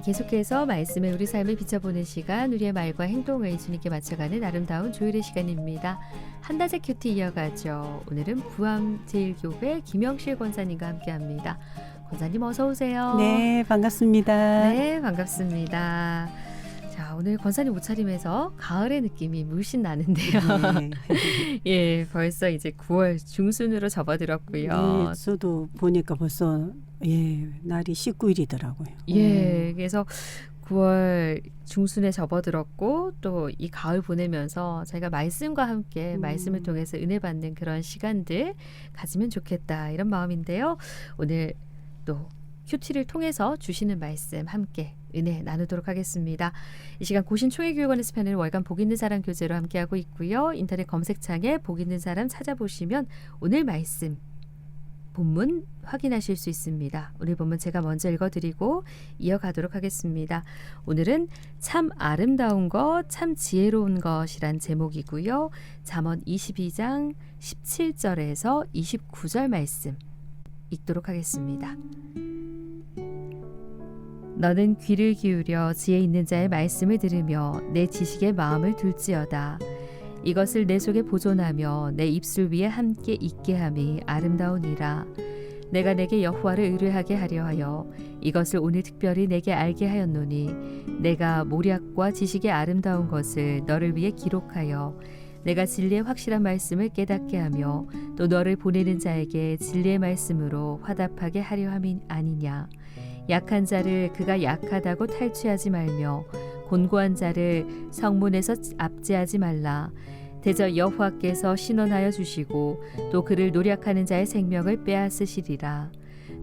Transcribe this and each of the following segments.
계속해서 말씀의 우리 삶을 비춰보는 시간, 우리의 말과 행동을 예수님께 맞춰가는 아름다운 조율의 시간입니다. 한다제 큐티 이어가죠. 오늘은 부암제일교회 김영실 권사님과 함께합니다. 권사님 어서 오세요. 네, 반갑습니다. 네, 반갑습니다. 자, 오늘 권사님 옷차림에서 가을의 느낌이 물씬 나는데요. 네. 예, 벌써 이제 9월 중순으로 접어들었고요. 네, 저도 보니까 벌써 날이 19일이더라고요. 예, 그래서 9월 중순에 접어들었고 또 이 가을 보내면서 저희가 말씀과 함께 말씀을 통해서 은혜 받는 그런 시간들 가지면 좋겠다 이런 마음인데요. 오늘 또 큐티를 통해서 주시는 말씀 함께 은혜 나누도록 하겠습니다. 이 시간 고신총회교육원에서 펴내는 월간 복 있는 사람 교재로 함께하고 있고요. 인터넷 검색창에 복 있는 사람 찾아보시면 오늘 말씀 본문 확인하실 수 있습니다. 오늘 본문 제가 먼저 읽어드리고 이어가도록 하겠습니다. 오늘은 참 아름다운 것, 참 지혜로운 것이란 제목이고요. 잠언 22장 17절에서 29절 말씀 읽도록 하겠습니다. 너는 귀를 기울여 지혜 있는 자의 말씀을 들으며 내 지식에 마음을 둘지어다. 이것을 내 속에 보존하며 내 입술 위에 함께 있게 함이 아름다우니라. 내가 내게 여호와를 의뢰하게 하려 하여 이것을 오늘 특별히 내게 알게 하였노니 내가 모략과 지식의 아름다운 것을 너를 위해 기록하여 내가 진리의 확실한 말씀을 깨닫게 하며 또 너를 보내는 자에게 진리의 말씀으로 화답하게 하려 함이 아니냐. 약한 자를 그가 약하다고 탈취하지 말며 곤고한 자를 성문에서 압제하지 말라. 대저 여호와께서 신원하여 주시고 또 그를 노략하는 자의 생명을 빼앗으시리라.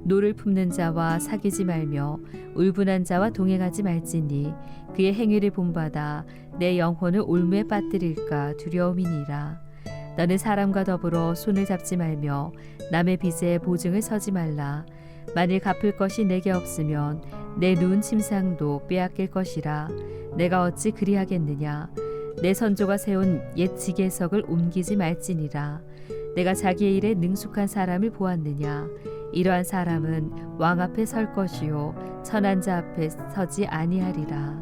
노를 품는 자와 사귀지 말며 울분한 자와 동행하지 말지니 그의 행위를 본받아 내 영혼을 올무에 빠뜨릴까 두려움이니라. 너는 사람과 더불어 손을 잡지 말며 남의 빚에 보증을 서지 말라. 만일 갚을 것이 내게 없으면 내 누운 침상도 빼앗길 것이라. 내가 어찌 그리하겠느냐. 내 선조가 세운 옛 지계석을 옮기지 말지니라. 내가 자기의 일에 능숙한 사람을 보았느냐. 이러한 사람은 왕 앞에 설 것이요 천한 자 앞에 서지 아니하리라.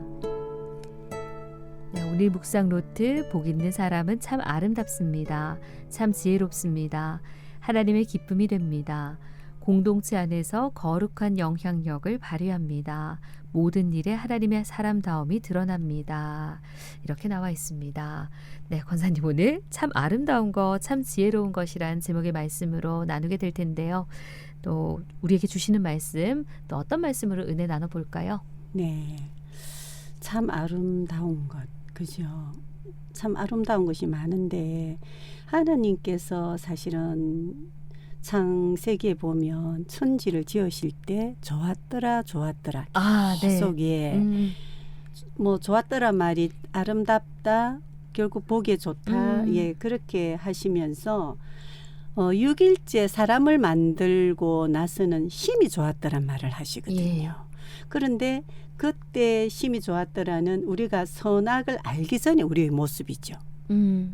네, 오늘 묵상 노트 복 있는 사람은 참 아름답습니다. 참 지혜롭습니다. 하나님의 기쁨이 됩니다. 공동체 안에서 거룩한 영향력을 발휘합니다. 모든 일에 하나님의 사람다움이 드러납니다. 이렇게 나와 있습니다. 네, 권사님 오늘 참 아름다운 것, 참 지혜로운 것이란 제목의 말씀으로 나누게 될 텐데요. 또 우리에게 주시는 말씀, 또 어떤 말씀으로 은혜 나눠볼까요? 네, 참 아름다운 것, 그죠? 참 아름다운 것이 많은데 하나님께서 사실은 창세기에 보면 천지를 지으실 때 좋았더라 계속 뭐 좋았더라 말이 아름답다 결국 보기에 좋다 그렇게 하시면서 6일째 사람을 만들고 나서는 심히 좋았더란 말을 하시거든요. 그런데 그때 심히 좋았더라는 우리가 선악을 알기 전에 우리의 모습이죠.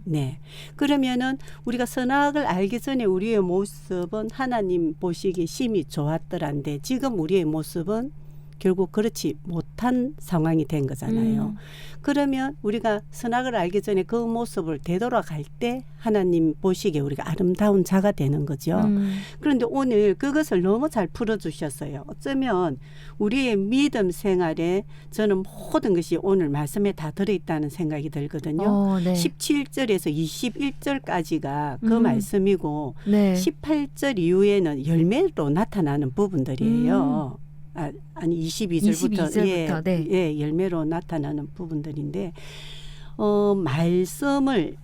네. 그러면은 우리가 선악을 알기 전에 우리의 모습은 하나님 보시기에 심히 좋았더란데 지금 우리의 모습은 결국 그렇지 못한 상황이 된 거잖아요. 그러면 우리가 선악을 알기 전에 그 모습을 되돌아갈 때 하나님 보시기에 우리가 아름다운 자가 되는 거죠. 그런데 오늘 그것을 너무 잘 풀어주셨어요. 어쩌면 우리의 믿음 생활에 저는 모든 것이 오늘 말씀에 다 들어있다는 생각이 들거든요. 네. 17절에서 21절까지가 그 말씀이고 네. 18절 이후에는 열매로 나타나는 부분들이에요. 아니 22절부터 네. 열매로 나타나는 부분들인데 말씀을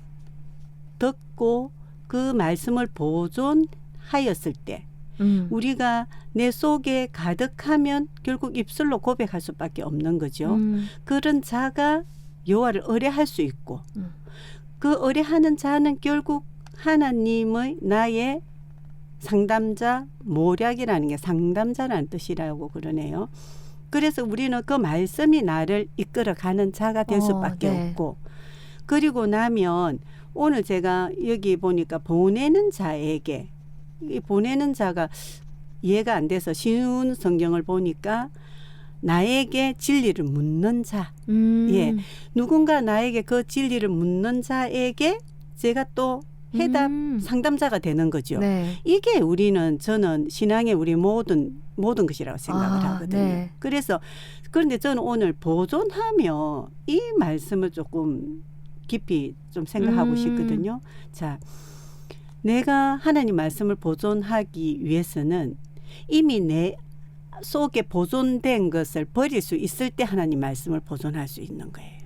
듣고 그 말씀을 보존하였을 때 우리가 내 속에 가득하면 결국 입술로 고백할 수밖에 없는 거죠. 그런 자가 여호와를 의뢰할 수 있고 그 의뢰하는 자는 결국 하나님의 나의 상담자, 모략이라는 게 상담자라는 뜻이라고 그러네요. 그래서 우리는 그 말씀이 나를 이끌어가는 자가 될 수밖에 없고 그리고 나면 오늘 제가 여기 보니까 보내는 자에게 이 보내는 자가 이해가 안 돼서 쉬운 성경을 보니까 나에게 진리를 묻는 자. 음. 예. 누군가 나에게 그 진리를 묻는 자에게 제가 또 해답 상담자가 되는 거죠. 네. 이게 저는 신앙의 우리 모든 것이라고 생각을 하거든요. 네. 그런데 저는 오늘 보존하며 이 말씀을 조금 깊이 좀 생각하고 싶거든요. 자, 내가 하나님 말씀을 보존하기 위해서는 이미 내 속에 보존된 것을 버릴 수 있을 때 하나님 말씀을 보존할 수 있는 거예요.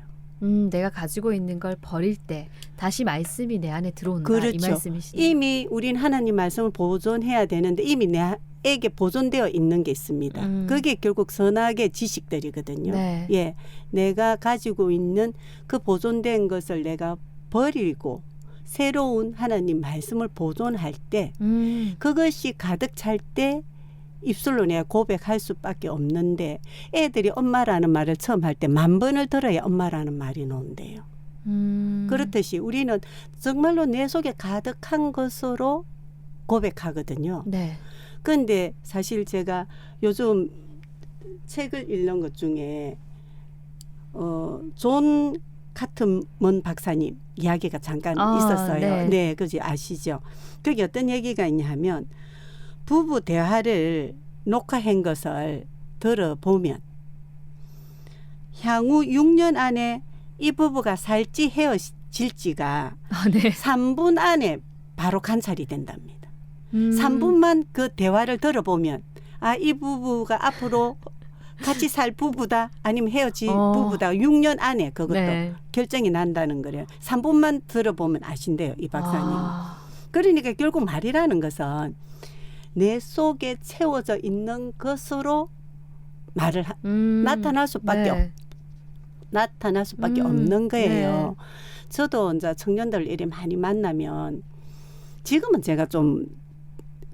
내가 가지고 있는 걸 버릴 때 다시 말씀이 내 안에 들어온다. 이 그렇죠. 말씀이시네요. 이미 우린 하나님 말씀을 보존해야 되는데 이미 내게 보존되어 있는 게 있습니다. 그게 결국 선악의 지식들이거든요. 네. 예, 내가 가지고 있는 그 보존된 것을 내가 버리고 새로운 하나님 말씀을 보존할 때 그것이 가득 찰 때 입술로 내가 고백할 수밖에 없는데 애들이 엄마라는 말을 처음 할 때 10,000번을 들어야 엄마라는 말이 나온대요. 그렇듯이 우리는 정말로 내 속에 가득한 것으로 고백하거든요. 네. 그런데 사실 제가 요즘 책을 읽는 것 중에 존 카트먼 박사님 이야기가 잠깐 있었어요. 네. 네, 그지 아시죠? 그게 어떤 얘기가 있냐 하면 부부 대화를 녹화한 것을 들어보면 향후 6년 안에 이 부부가 살지 헤어질지가 네. 3분 안에 바로 관찰이 된답니다. 3분만 그 대화를 들어보면 이 부부가 앞으로 같이 살 부부다 아니면 헤어질 부부다 6년 안에 그것도 네. 결정이 난다는 거래요. 3분만 들어보면 아신대요, 이 박사님. 그러니까 결국 말이라는 것은 내 속에 채워져 있는 것으로 말을 나타날 수밖에 나타날 수밖에 없는 거예요. 네. 저도 이제 청년들 이렇게 많이 만나면 지금은 제가 좀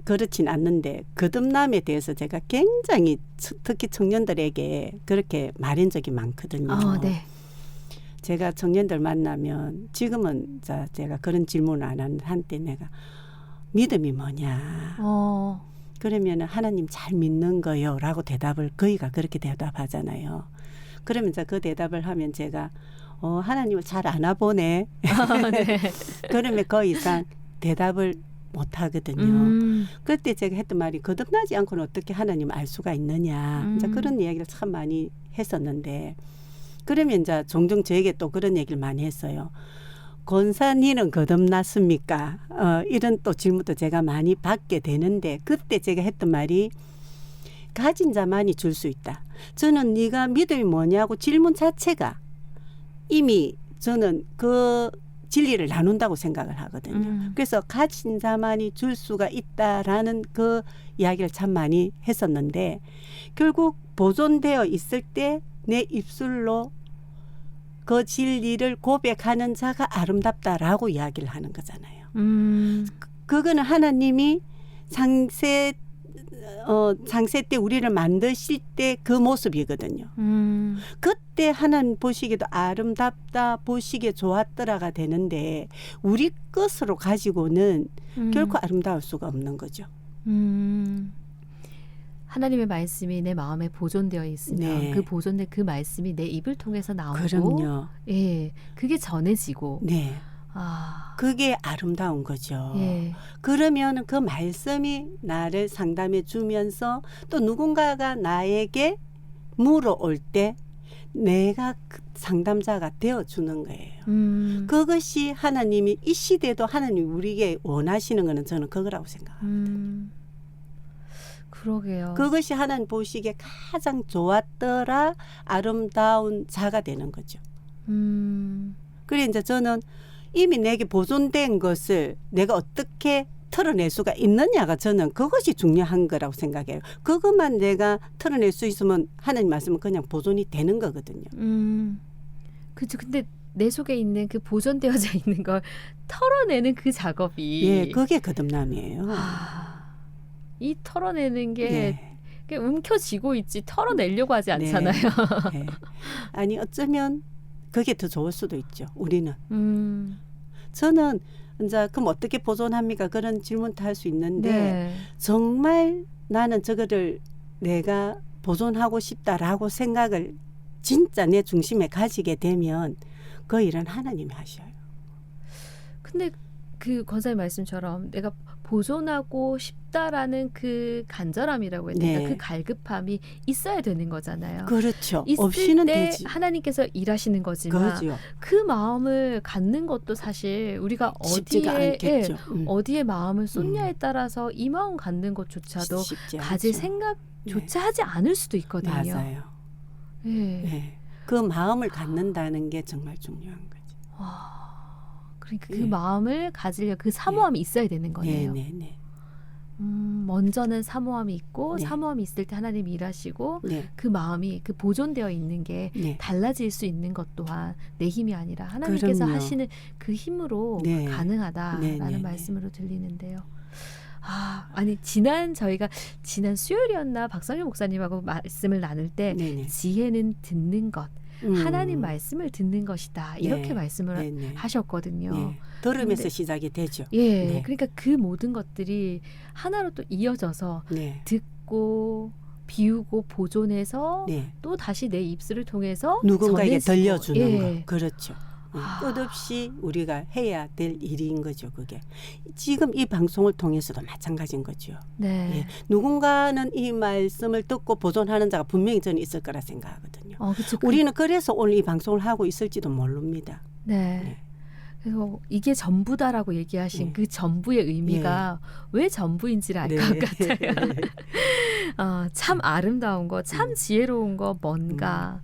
그렇진 않는데 거듭남에 대해서 제가 굉장히 특히 청년들에게 그렇게 말한 적이 많거든요. 네. 제가 청년들 만나면 지금은 제가 그런 질문을 안 하는데 한때 내가 믿음이 뭐냐. 그러면 하나님 잘 믿는 거요 라고 대답을 거의가 그렇게 대답하잖아요. 그러면 그 대답을 하면 제가 하나님을 잘 아나 보네. 네. 그러면 그 이상 대답을 못 하거든요. 그때 제가 했던 말이 거듭나지 않고는 어떻게 하나님 알 수가 있느냐. 이제 그런 이야기를 참 많이 했었는데 그러면 이제 종종 저에게 또 그런 얘기를 많이 했어요. 권사님은 거듭났습니까? 이런 또 질문도 제가 많이 받게 되는데 그때 제가 했던 말이 가진 자만이 줄 수 있다. 저는 네가 믿음이 뭐냐고 질문 자체가 이미 저는 그 진리를 나눈다고 생각을 하거든요. 그래서 가진 자만이 줄 수가 있다라는 그 이야기를 참 많이 했었는데 결국 보존되어 있을 때 내 입술로 그 진리를 고백하는 자가 아름답다라고 이야기를 하는 거잖아요. 그거는 하나님이 장세 때 우리를 만드실 때 그 모습이거든요. 그때 하나님 보시기에도 아름답다, 보시기에 좋았더라가 되는데 우리 것으로 가지고는 결코 아름다울 수가 없는 거죠. 하나님의 말씀이 내 마음에 보존되어 있으면 네. 그 보존된 그 말씀이 내 입을 통해서 나오고 그럼요. 예, 그게 전해지고 네. 그게 아름다운 거죠. 예. 그러면 그 말씀이 나를 상담해 주면서 또 누군가가 나에게 물어올 때 내가 그 상담자가 되어주는 거예요. 그것이 하나님이 이 시대도 하나님이 우리에게 원하시는 거는 저는 그거라고 생각합니다. 그러게요. 그것이 하나님 보시기에 가장 좋았더라 아름다운 자가 되는 거죠. 그래 이제 저는 이미 내게 보존된 것을 내가 어떻게 털어낼 수가 있느냐가 저는 그것이 중요한 거라고 생각해요. 그것만 내가 털어낼 수 있으면 하나님 말씀은 그냥 보존이 되는 거거든요. 그렇죠. 근데 내 속에 있는 그 보존되어져 있는 걸 털어내는 그 작업이 예, 그게 거듭남이에요. 이 털어내는 게 예. 움켜쥐고 있지 털어내려고 하지 않잖아요. 네. 네. 아니 어쩌면 그게 더 좋을 수도 있죠. 우리는. 저는 이제 그럼 어떻게 보존합니까? 그런 질문도 할 수 있는데 네. 정말 나는 저거를 내가 보존하고 싶다라고 생각을 진짜 내 중심에 가지게 되면 그 일은 하나님이 하셔요. 근데 그 권사님 말씀처럼 내가 보존하고 싶다라는 그 간절함이라고 해야 되나 네. 그 갈급함이 있어야 되는 거잖아요. 그렇죠. 있을 없이는 때 되지. 하나님께서 일하시는 거지만 그죠. 그 마음을 갖는 것도 사실 우리가 쉽지가 어디에 않겠죠. 어디에 마음을 쏟냐에 따라서 이 마음 갖는 것조차도 쉽지 가질 않죠. 생각조차 하지 않을 수도 있거든요. 맞아요. 예. 네. 그 마음을 갖는다는 게 정말 중요한 거죠. 와, 그러니까 그 네. 마음을 가지려 그 사모함이 있어야 되는 거네요. 네네네. 먼저는 사모함이 있고 네. 사모함이 있을 때 하나님이 일하시고 네. 그 마음이 그 보존되어 있는 게 네. 달라질 수 있는 것 또한 내 힘이 아니라 하나님께서 그럼요. 하시는 그 힘으로 네. 가능하다라는 네, 네, 말씀으로 들리는데요. 아니 저희가 지난 수요일이었나 박성일 목사님하고 말씀을 나눌 때 네네. 지혜는 듣는 것, 하나님 말씀을 듣는 것이다 이렇게 네. 말씀을 네네. 하셨거든요. 네. 들으면서 근데- 시작이 되죠. 예, 네. 그러니까 그 모든 것들이 하나로 또 이어져서 네. 듣고 비우고 보존해서 네. 또 다시 내 입술을 통해서 누군가에게 전해지고. 들려주는 예. 거. 그렇죠. 아. 끝없이 우리가 해야 될 일인 거죠. 그게. 지금 이 방송을 통해서도 마찬가지인 거죠. 네. 예. 누군가는 이 말씀을 듣고 보존하는 자가 분명히 저는 있을 거라 생각하거든요. 그쵸. 우리는 그래서 오늘 이 방송을 하고 있을지도 모릅니다. 네. 네. 그래서 이게 전부다라고 얘기하신 네. 그 전부의 의미가 왜 전부인지를 알 것 같아요. 참 아름다운 거, 참 지혜로운 거 뭔가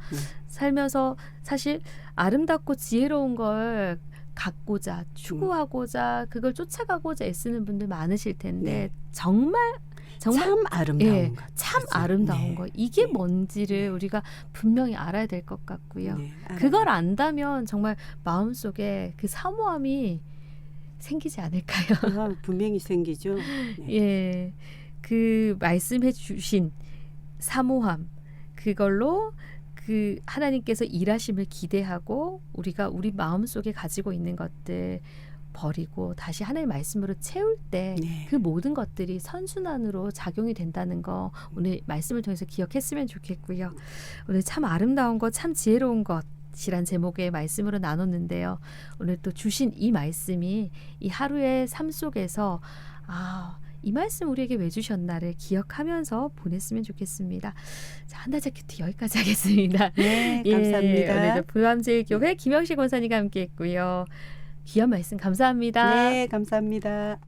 살면서 사실 아름답고 지혜로운 걸 갖고자 추구하고자 그걸 쫓아가고자 애쓰는 분들 많으실 텐데 네. 정말 참 아름다운 예, 것. 참 그죠? 아름다운 네. 거 이게 네. 뭔지를 네. 우리가 분명히 알아야 될 것 같고요. 네, 알아요. 그걸 안다면 정말 마음속에 그 사모함이 생기지 않을까요? 분명히 생기죠. 네. 예, 그 말씀해 주신 사모함 그걸로 그 하나님께서 일하심을 기대하고 우리가 우리 마음속에 가지고 있는 것들 버리고 다시 하나님의 말씀으로 채울 때 네. 그 모든 것들이 선순환으로 작용이 된다는 거 오늘 말씀을 통해서 기억했으면 좋겠고요. 오늘 참 아름다운 것, 참 지혜로운 것이란 제목의 말씀으로 나눴는데요. 오늘 또 주신 이 말씀이 이 하루의 삶 속에서 이 말씀 우리에게 왜 주셨나를 기억하면서 보냈으면 좋겠습니다. 자, 한 달째 큐티 여기까지 하겠습니다. 네, 예, 감사합니다. 오늘도 부암제일교회 김영식 권사님과 함께했고요. 귀한 말씀 감사합니다. 네, 감사합니다.